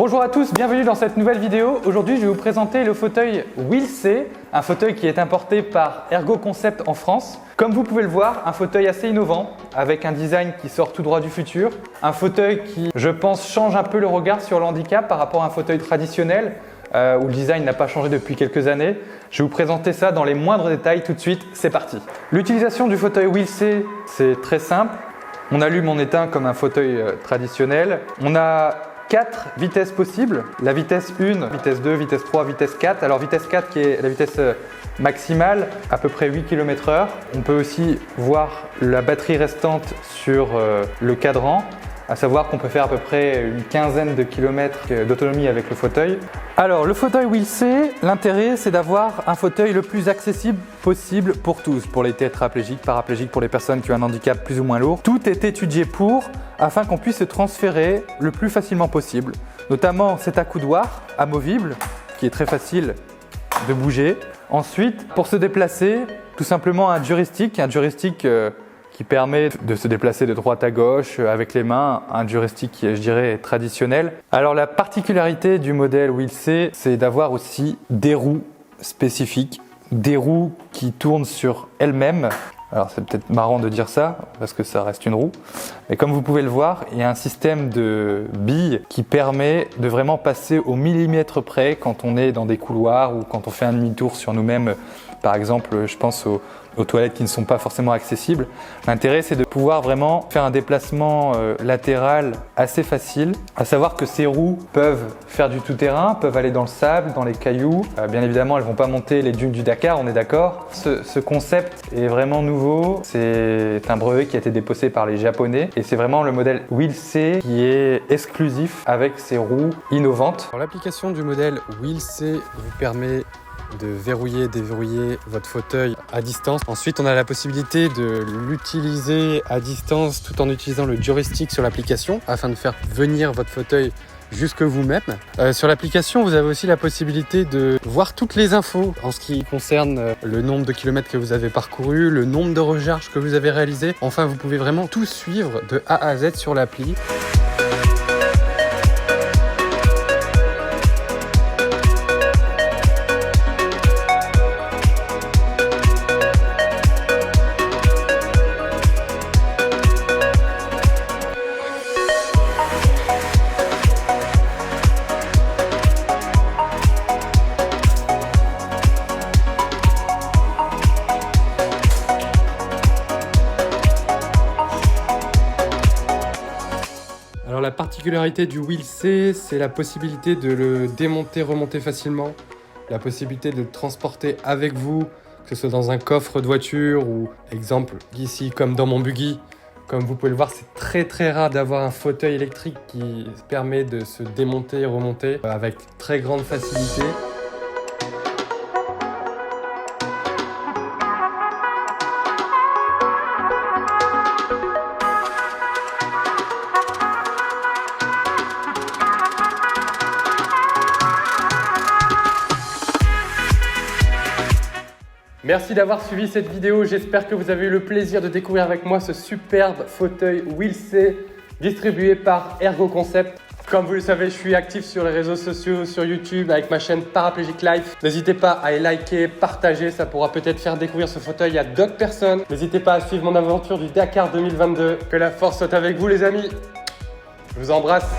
Bonjour à tous, bienvenue dans cette nouvelle vidéo. Aujourd'hui, je vais vous présenter le fauteuil Wheelc, un fauteuil qui est importé par Ergo Concept en France. Comme vous pouvez le voir, un fauteuil assez innovant, avec un design qui sort tout droit du futur. Un fauteuil qui, je pense, change un peu le regard sur le handicap par rapport à un fauteuil traditionnel, où le design n'a pas changé depuis quelques années. Je vais vous présenter ça dans les moindres détails tout de suite, c'est parti. L'utilisation du fauteuil Wheelc, c'est très simple. On allume, on éteint comme un fauteuil traditionnel. On a 4 vitesses possibles, la vitesse 1, vitesse 2, vitesse 3, vitesse 4. Alors vitesse 4 qui est la vitesse maximale, à peu près 8 km/h. On peut aussi voir la batterie restante sur le cadran, à savoir qu'on peut faire à peu près une quinzaine de kilomètres d'autonomie avec le fauteuil. Alors le fauteuil Wheelc, l'intérêt c'est d'avoir un fauteuil le plus accessible possible pour tous, pour les tétraplégiques, paraplégiques, pour les personnes qui ont un handicap plus ou moins lourd. Tout est étudié afin qu'on puisse se transférer le plus facilement possible, notamment cet accoudoir amovible qui est très facile de bouger. Ensuite, pour se déplacer, tout simplement un joystick qui permet de se déplacer de droite à gauche avec les mains, un joystick qui est, je dirais, traditionnel. Alors la particularité du modèle Wheelc, c'est d'avoir aussi des roues spécifiques, des roues qui tournent sur elles-mêmes. Alors c'est peut-être marrant de dire ça, parce que ça reste une roue, mais comme vous pouvez le voir, il y a un système de billes qui permet de vraiment passer au millimètre près quand on est dans des couloirs ou quand on fait un demi-tour sur nous-mêmes. Par exemple, je pense aux toilettes qui ne sont pas forcément accessibles. L'intérêt, c'est de pouvoir vraiment faire un déplacement latéral assez facile. À savoir que ces roues peuvent faire du tout-terrain, peuvent aller dans le sable, dans les cailloux. Bien évidemment, elles ne vont pas monter les dunes du Dakar, on est d'accord. Ce concept est vraiment nouveau. C'est un brevet qui a été déposé par les Japonais. Et c'est vraiment le modèle Wheelc qui est exclusif avec ces roues innovantes. L'application du modèle Wheelc vous permet de verrouiller, déverrouiller votre fauteuil à distance. Ensuite, on a la possibilité de l'utiliser à distance tout en utilisant le joystick sur l'application afin de faire venir votre fauteuil jusque vous-même. Sur l'application, vous avez aussi la possibilité de voir toutes les infos en ce qui concerne le nombre de kilomètres que vous avez parcouru, le nombre de recharges que vous avez réalisé. Enfin, vous pouvez vraiment tout suivre de A à Z sur l'appli. Alors la particularité du Wheelc, c'est la possibilité de le démonter, remonter facilement, la possibilité de le transporter avec vous, que ce soit dans un coffre de voiture ou, exemple, ici comme dans mon buggy. Comme vous pouvez le voir, c'est très rare d'avoir un fauteuil électrique qui permet de se démonter et remonter avec très grande facilité. Merci d'avoir suivi cette vidéo, j'espère que vous avez eu le plaisir de découvrir avec moi ce superbe fauteuil Wheelc distribué par Ergo Concept. Comme vous le savez, je suis actif sur les réseaux sociaux, sur YouTube avec ma chaîne Paraplégique Life. N'hésitez pas à liker, partager, ça pourra peut-être faire découvrir ce fauteuil à d'autres personnes. N'hésitez pas à suivre mon aventure du Dakar 2022. Que la force soit avec vous les amis. Je vous embrasse.